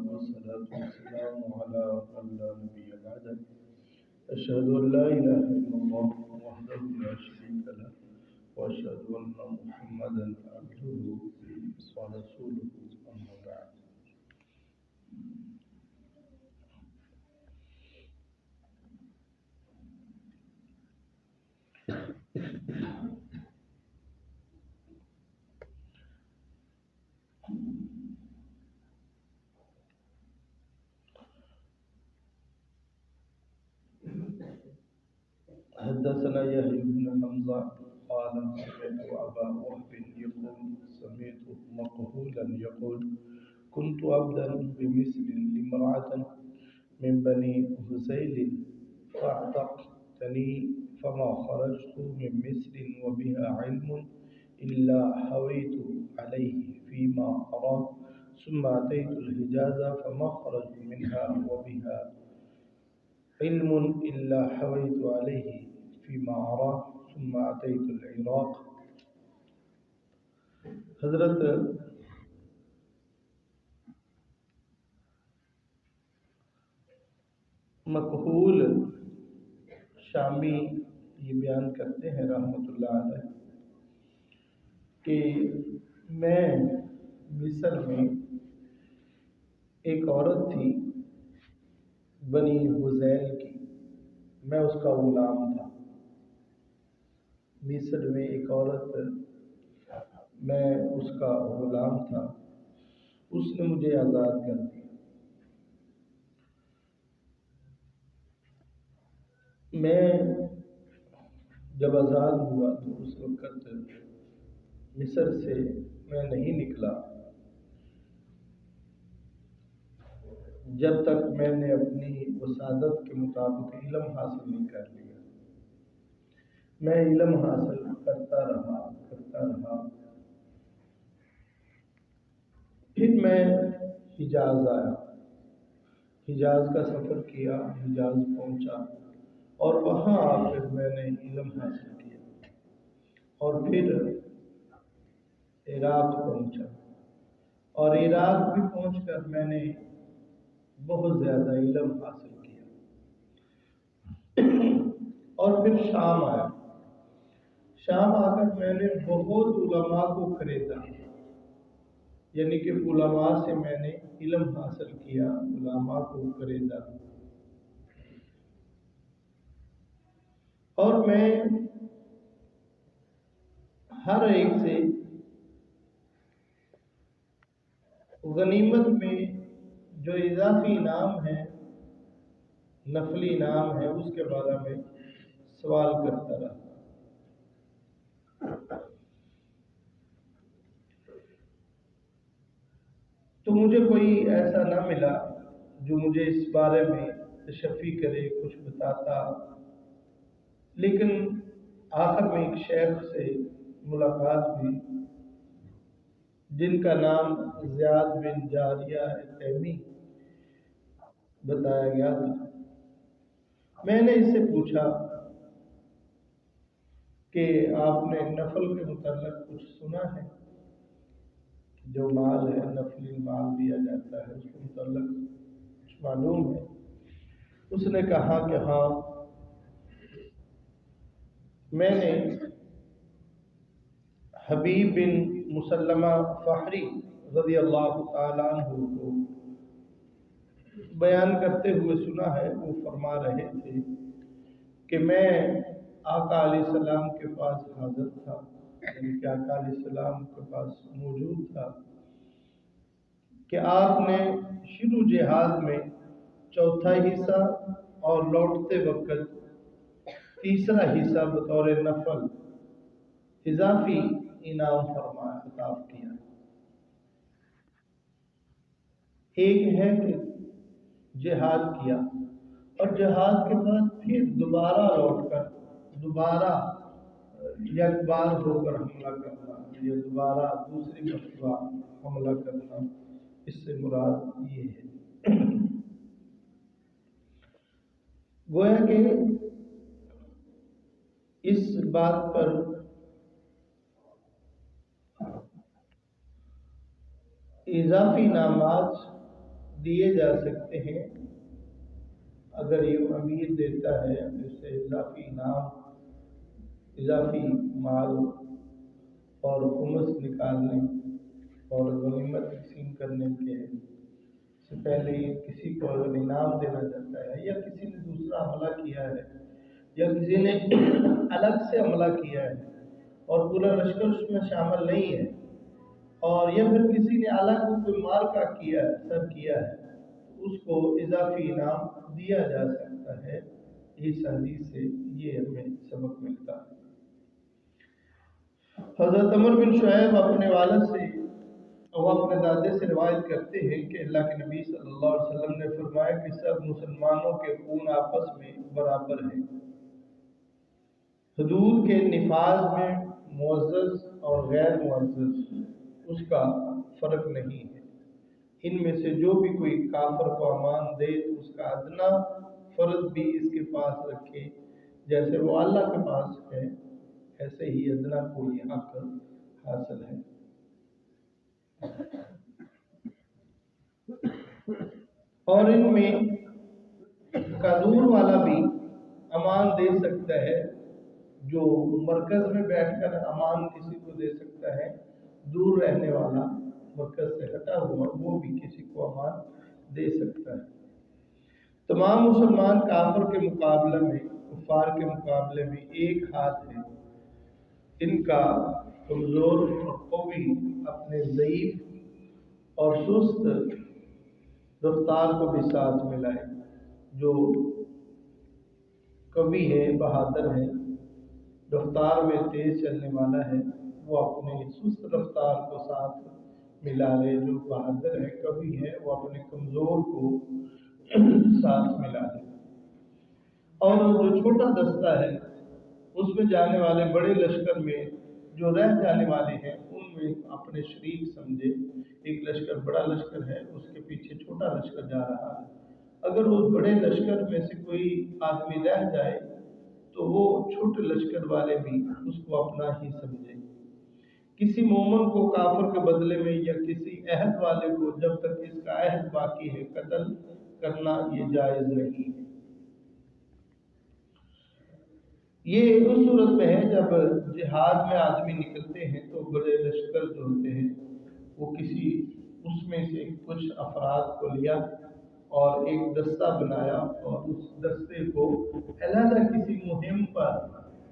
والصلاة والسلام على من لا نبي بعده أشهد أن لا إله إلا الله وحده لا شريك له وأشهد أن محمدا عبده ورسوله أما بعد. حدثنا يحيى بن حمزة قال سمعت أبا وهب يقول سمعت مقهولا يقول كنت عبدا بمصر لامرأة من بني هذيل فاعتقتني فما خرجت من مصر وبها علم إلا حويت عليه فيما أرى ثم أتيت الحجاز فما خرجت منها وبها علم إلا حويت عليه فيما أرى ثم أتيت العراق. حضرت مقہول شامی یہ بیان کرتے ہیں رحمۃ اللہ علیہ کہ میں مصر میں ایک عورت تھی بنی حذیل کی، میں اس کا غلام تھا. مصر میں ایک عورت، میں اس کا غلام تھا، اس نے مجھے آزاد کر دیا. میں جب آزاد ہوا تو اس وقت مصر سے میں نہیں نکلا جب تک میں نے اپنی وسادت کے مطابق علم حاصل نہیں کر لیا. میں علم حاصل کرتا رہا. پھر میں حجاز آیا، حجاز کا سفر کیا، حجاز پہنچا اور وہاں آ کر میں نے علم حاصل کیا اور پھر عراق پہنچا اور عراق بھی پہنچ کر میں نے بہت زیادہ علم حاصل کیا اور پھر شام آیا. شام آ کر میں نے بہت علماء کو خریدا، یعنی کہ علماء سے میں نے علم حاصل کیا، علماء کو خریدا اور میں ہر ایک سے غنیمت میں جو اضافی انعام ہے، نفلی انعام ہے، اس کے بارے میں سوال کرتا رہا. تو مجھے کوئی ایسا نہ ملا جو مجھے اس بارے میں تشفی کرے، کچھ بتاتا. لیکن آخر میں ایک شیخ سے ملاقات ہوئی جن کا نام زیاد بن جاریہ تیمی بتایا گیا تھا. میں نے اس سے پوچھا کہ آپ نے نفل کے متعلق کچھ سنا ہے؟ جو مال ہے، نفلی مال دیا جاتا ہے، اس کے متعلق کچھ معلوم ہے؟ اس نے کہا کہ ہاں، میں نے حبیب بن مسلمہ فہری رضی اللہ تعالیٰ عنہ کو بیان کرتے ہوئے سنا ہے. وہ فرما رہے تھے کہ میں آقا علیہ السلام کے پاس حاضر تھا، یعنی کہ آقا علیہ السلام کے پاس موجود تھا کہ آپ نے شروع جہاد میں چوتھا حصہ اور لوٹتے وقت تیسرا حصہ بطور نفل اضافی انعام فرمایا، عطا کیا. ایک ہے کہ جہاد کیا اور جہاد کے بعد پھر دوبارہ لوٹ کر دوبارہ یک بار ہو کر حملہ کرنا یا دوبارہ دوسری مرتبہ حملہ کرنا، اس سے مراد یہ ہے. گویا کہ اس بات پر اضافی انعامات دیے جا سکتے ہیں اگر یہ امیر دیتا ہے اسے اضافی انعام، اضافی مال اور خمس نکالنے اور غنیمت تقسیم کرنے کے سے پہلے کسی کو اگر انعام دینا چاہتا ہے یا کسی نے دوسرا حملہ کیا ہے یا کسی نے الگ سے حملہ کیا ہے اور پورا لشکر اس میں شامل نہیں ہے، اور یا پھر کسی نے الگ کوئی مار کا کیا ہے، سر کیا ہے، اس کو اضافی انعام دیا جا سکتا ہے۔ اس حدیث سے یہ ہمیں سبق ملتا ہے۔ حضرت عمر بن شعیب اپنے والد سے وہ اپنے دادے سے روایت کرتے ہیں کہ اللہ کے نبی صلی اللہ علیہ وسلم نے فرمایا کہ سب مسلمانوں کے خون آپس میں برابر ہیں، حدود کے نفاذ میں معزز اور غیر معزز اس کا فرق نہیں ہے۔ ان میں سے جو بھی کوئی کافر کو امان دے تو اس کا ادنا فرض بھی اس کے پاس رکھے، جیسے وہ اللہ کے پاس ہے ایسے ہی ادنا کو یہ حق حاصل ہے۔ اور ان میں کا دور والا بھی امان دے سکتا ہے، جو مرکز میں بیٹھ کر امان کسی کو دے سکتا ہے، دور رہنے والا مرکز سے ہٹا ہوا وہ بھی کسی کو امان دے سکتا ہے۔ تمام مسلمان کافر کے مقابلے میں، کفار کے مقابلے میں ایک ہاتھ ہے، ان کا کمزور اور قوی اپنے ضعیف اور سست رفتار کو بھی ساتھ ملائے، جو قوی ہے، بہادر ہے، رفتار میں تیز چلنے والا ہے، وہ اپنے سست رفتار کو ساتھ ملا لے، جو بہادر ہے، قوی ہے، وہ اپنے کمزور کو ساتھ ملا لے۔ اور جو چھوٹا دستہ ہے اس میں جانے والے بڑے لشکر میں جو رہ جانے والے ہیں ان میں اپنے شریک سمجھے۔ ایک لشکر بڑا لشکر ہے، اس کے پیچھے چھوٹا لشکر جا رہا ہے، اگر اس بڑے لشکر میں سے کوئی آدمی رہ جائے تو وہ چھوٹے لشکر والے بھی اس کو اپنا ہی سمجھے۔ کسی مومن کو کافر کے بدلے میں یا کسی عہد والے کو جب تک اس کا عہد باقی ہے قتل کرنا یہ جائز نہیں ہے۔ یہ اس صورت میں ہے جب جہاد میں آدمی نکلتے ہیں تو بڑے لشکر جو ہوتے ہیں وہ کسی اس میں سے کچھ افراد کو لیا اور ایک دستہ بنایا اور اس دستے کو علیحدہ کسی مہم پر،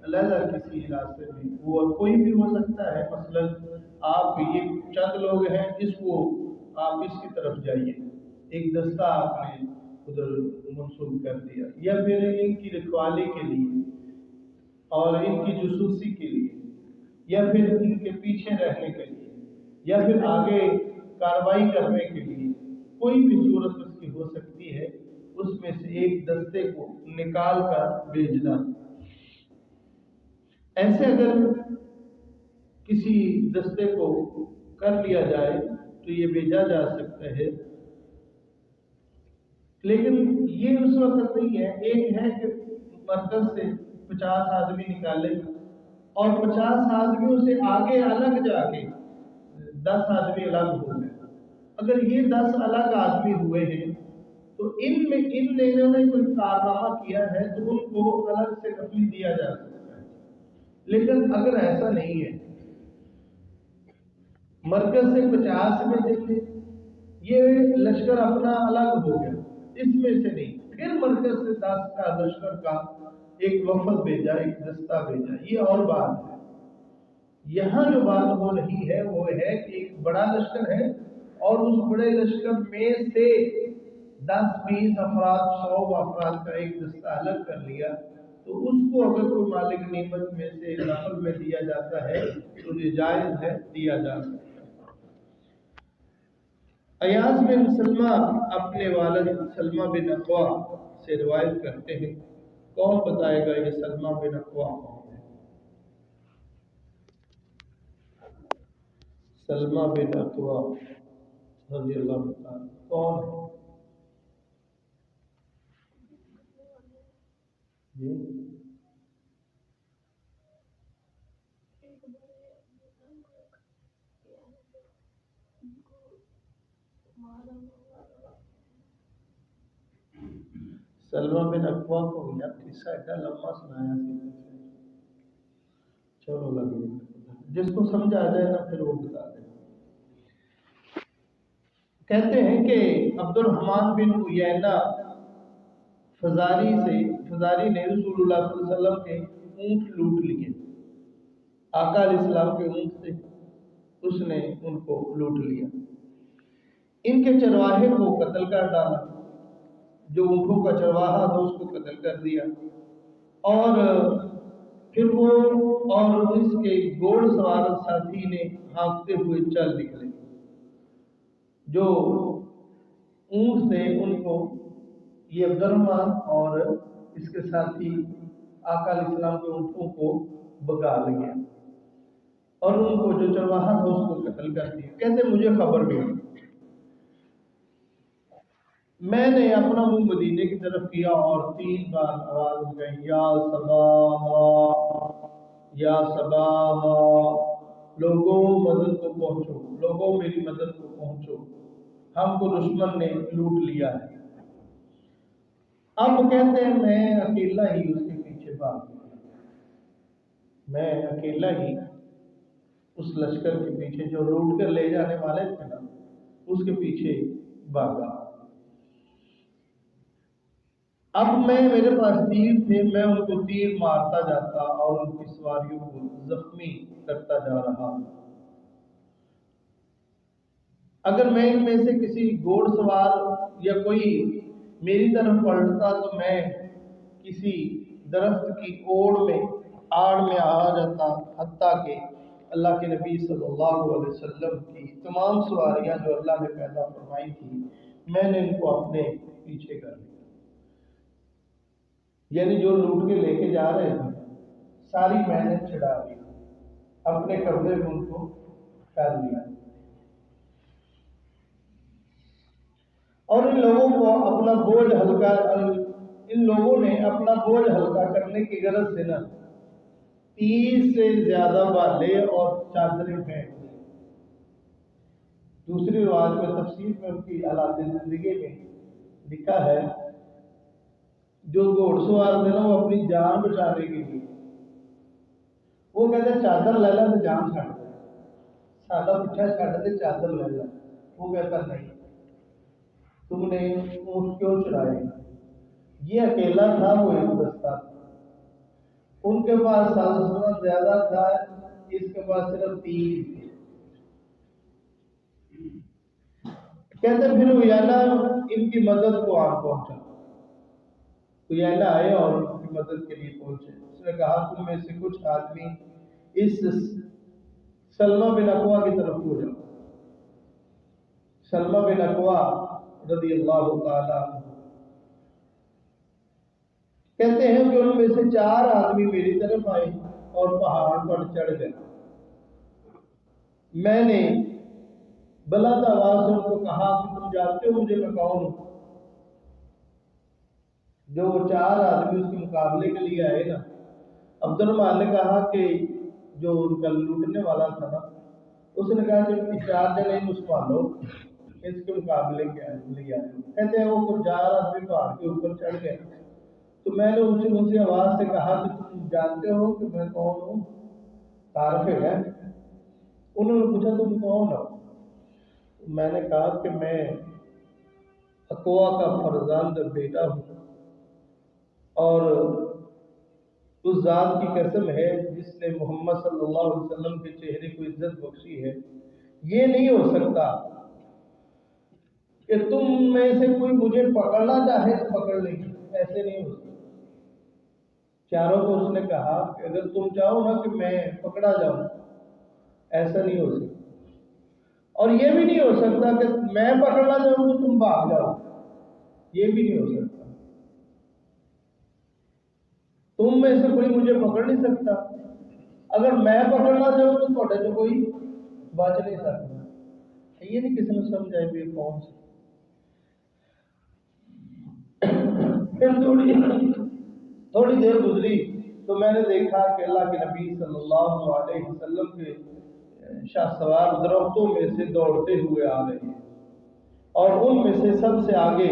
علیحدہ کسی علاقے میں، وہ کوئی بھی ہو سکتا ہے، مثلا آپ یہ چند لوگ ہیں اس کو آپ اس کی طرف جائیے، ایک دستہ آپ نے ادھر منسوخ کر دیا، یا پھر ان کی رکھوالی کے لیے اور ان کی جاسوسی کے لیے، یا پھر ان کے پیچھے رہنے کے لیے، یا پھر آگے کارروائی کرنے کے لیے، کوئی بھی صورت اس کی ہو سکتی ہے، اس میں سے ایک دستے کو نکال کر بھیجنا۔ ایسے اگر کسی دستے کو کر لیا جائے تو یہ بھیجا جا سکتا ہے، لیکن یہ اس وقت نہیں ہے۔ ایک ہے کہ مرکز سے 50 آدمی نکالے اور 50 آدمیوں سے آگے الگ جا کے 10 آدمی الگ ہو گئے۔ اگر یہ 10 الگ آدمی ہوئے ہیں تو ان میں ان لوگوں نے کوئی کارنامہ کیا ہے تو ان کو الگ سے کفن دیا جا سکتا ہے، لیکن اگر ایسا نہیں ہے، مرکز سے 50 میں دیکھیں یہ لشکر اپنا الگ ہو گیا، اس میں سے نہیں، پھر مرکز سے 10 کا لشکر کا ایک وفد بھیجا، ایک دستہ بھیجا، یہ اور بات ہے۔ یہاں جو بات ہو رہی ہے وہ ہے کہ ایک بڑا لشکر ہے اور اس بڑے لشکر میں سے 10-20 افراد، 100 افراد کا ایک دستہ الگ کر لیا، تو اس کو اگر کوئی مالک نعمت میں سے نفل میں دیا جاتا ہے تو یہ جائز ہے، دیا جا سکتا ہے۔ ایاز بن سلمہ اپنے والد سلمہ بن اقوا سے روایت کرتے ہیں، کون بتائے گا یہ سلمہ بن اقوا کون ہے؟ سلمہ بن اقوا رضی اللہ عنہ کون ہے؟ جی سلمہ بن اکوا کو یار قصہ ایڈا لمبا سنایا سی، چلو لگے جس کو سمجھ آ جائے نا پھر وہ بتا دے۔ کہتے ہیں کہ عبد الرحمن بن عیینہ فزاری نے رسول اللہ صلی اللہ علیہ وسلم کے اونٹ لوٹ لیے، آقا علیہ السلام کے اونٹ سے اس نے ان کو لوٹ لیا، ان کے چرواہے کو قتل کر ڈالا، جو اونٹوں کا چرواہا تھا اس کو قتل کر دیا، اور پھر وہ اور اس کے گھوڑ سوار ساتھی نے ہانکتے ہوئے چل نکلے، جو اونٹ تھے ان کو یہ عبد الرحمن اور اس کے ساتھی آقا علیہ السلام کے اونٹوں کو بگا لیا اور ان کو جو چرواہا تھا اس کو قتل کر دیا۔ کہتے مجھے خبر بھی میں نے اپنا منہ مدینے کی طرف کیا اور 3 بار آواز لگائی، یا صباحا یا صباحا، لوگوں مدد کو پہنچو، لوگوں میری مدد کو پہنچو، ہم کو دشمن نے لوٹ لیا ہے۔ اب کہتے ہیں میں اکیلا ہی اس کے پیچھے بھاگ گیا، میں اکیلا ہی اس لشکر کے پیچھے جو لوٹ کر لے جانے والے تھے نا اس کے پیچھے بھاگا۔ اب میرے پاس تیر تھے، میں ان کو تیر مارتا جاتا اور ان کی سواریوں کو زخمی کرتا جا رہا۔ اگر میں ان میں سے کسی گھوڑ سوار یا کوئی میری طرف پلٹتا تو میں کسی درخت کی آڑ میں آ جاتا، حتیٰ کہ اللہ کے نبی صلی اللہ علیہ وسلم کی تمام سواریاں جو اللہ نے پیدا فرمائی تھی میں نے ان کو اپنے پیچھے کر لیا، یعنی جو لوٹ کے لے کے جا رہے تھے ساری میں نے چھڑا لی، اپنے قبضے میں ان کو کر لیا، اور ان لوگوں نے اپنا بوجھ ہلکا کرنے کی غرض سے نا 30 سے زیادہ بالے اور چادریں پھینک دی۔ دوسری روایت میں تفسیر میں ان کی حالات زندگی میں لکھا ہے جو گھوڑ سوار تھے نا وہ اپنی جان بچانے کے لیے وہ کہتے چادر لے لے تو جان چھڑ دے، سادہ پیچھا چھڑ دے چادر لے لے، وہ کہتا نہیں تم نے اونٹ کیوں چرائے؟ یہ اکیلا تھا، وہ ایک دستہ تھا، ان کے پاس سازوسامان زیادہ تھا، اس کے پاس صرف 3 تھے۔ کہتے پھر عیینہ ان کی مدد کو آن پہنچا، عیینہ آئے اور ان کی مدد کے لیے پہنچے، اس نے کہا تم میں سے کچھ آدمی اس سلمہ بن اکوا کی طرف ہو جاؤ۔ سلمہ بن اکوا رضی اللہ تعالیٰ کہتے ہیں کہ ان میں سے 4 آدمی میری طرف آئے اور پہاڑ پر چڑھ گئے، میں نے بلند آواز سے ان کو کہا کہ تم جانتے ہو مجھے میں کون ہوں؟ جو وہ 4 آدمی اس کے مقابلے کے لیے آئے نا، عبد الرحمن نے کہا کہ جو ان کا لوٹنے والا تھا نا اس نے کہا کہ 4 جنے مسلمانوں اس کے مقابلے کے لیے آئے، کہتے ہیں وہ 4 آدمی پہاڑ کے اوپر چڑھ گئے، تو میں نے ان سے آواز سے کہا کہ تم جانتے ہو کہ میں کون ہوں؟ تعارف ہے؟ انہوں نے پوچھا تم کون ہو؟ میں نے کہا کہ میں اکوا کا فرزند بیٹا ہوں، اور اس ذات کی قسم ہے جس نے محمد صلی اللہ علیہ وسلم کے چہرے کو عزت بخشی ہے، یہ نہیں ہو سکتا کہ تم میں سے کوئی مجھے پکڑنا چاہے تو پکڑ لے گی، ایسے نہیں ہو سکتا۔ 4 کو اس نے کہا کہ اگر تم چاہو نا کہ میں پکڑا جاؤں، ایسا نہیں ہو سکتا، اور یہ بھی نہیں ہو سکتا کہ میں پکڑنا چاہوں تو تم بھاگ جاؤ، یہ بھی نہیں ہو سکتا، تم میں سے کوئی مجھے پکڑ نہیں سکتا، اگر میں پکڑنا چاہوں تو تھوڑے تو کوئی بچ نہیں سکتا۔ یہ نہیں کسی نے سمجھا بھی کون سے۔ پھر تھوڑی دیر گزری تو میں نے دیکھا کہ اللہ کے نبی صلی اللہ علیہ وسلم کے شاہ سوار درختوں میں سے دوڑتے ہوئے آ رہے ہیں، اور ان میں سے سب سے آگے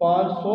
500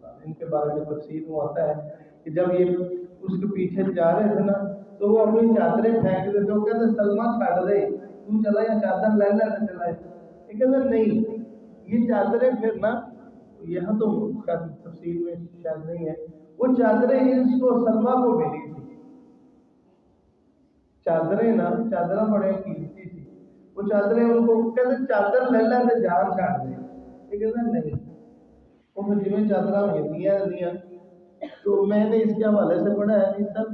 تعالیٰ، ان کے بارے میں تفسیر میں آتا ہے کہ جب یہ اس کے پیچھے جا رہے تھے نا تو وہ اپنی چادریں پھینک دیتے تھے، وہ کہتے سلمان چھاڑ دے تو چلا یا چادر لے لے تو چلا، یہ کہتے نہیں یہ چادریں پھر نا، یہاں تو تفسیر میں شاید نہیں ہے، وہ چادریں اس کو سلمہ کو ملی تھی، چادریں نا چادریں بڑے قیمتی تھی، وہ چادریں ان کو کہتے چادر لے لے تو جان چھاڑ دے، یہ کہتے نہیں وہ پھر جی چادریں ملتی دیا۔ تو میں نے اس کے حوالے سے پڑھا ہے کہ سب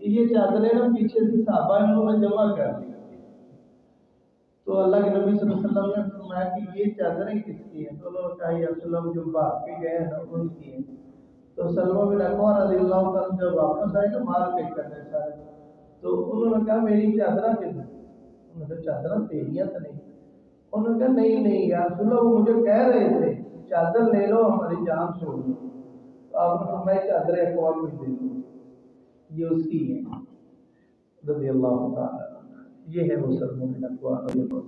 یہ چادریں نا پیچھے سے صحابہ انہوں نے جمع کر دی، تو اللہ کے نبی صلی اللہ علیہ وسلم نے فرمایا کہ یہ چادریں کس کی ہیں؟ تو انہوں نے کہا یا رسول اللہ جو بھاگ کے گئے ہیں ان کی ہیں۔ تو سلمہ بن اکوع رضی اللہ عنہ جب واپس آئے تو مال پے کرنے سارے، تو انہوں نے کہا میری چادریں کس ہیں؟ انہوں نے کہا چادریں تیریاں تو نہیں، انہوں نے کہا نہیں نہیں یا رسول اللہ وہ مجھے کہہ رہے تھے چادر لے لو ہماری جان چھوڑ دو، تو آپ نے فرمایا چادریں اکوع کو دے دو، یہ اس کی ہیں رضی اللہ تعالیٰ، یہ ہے وہ سلمہ بن اکوع رضی اللہ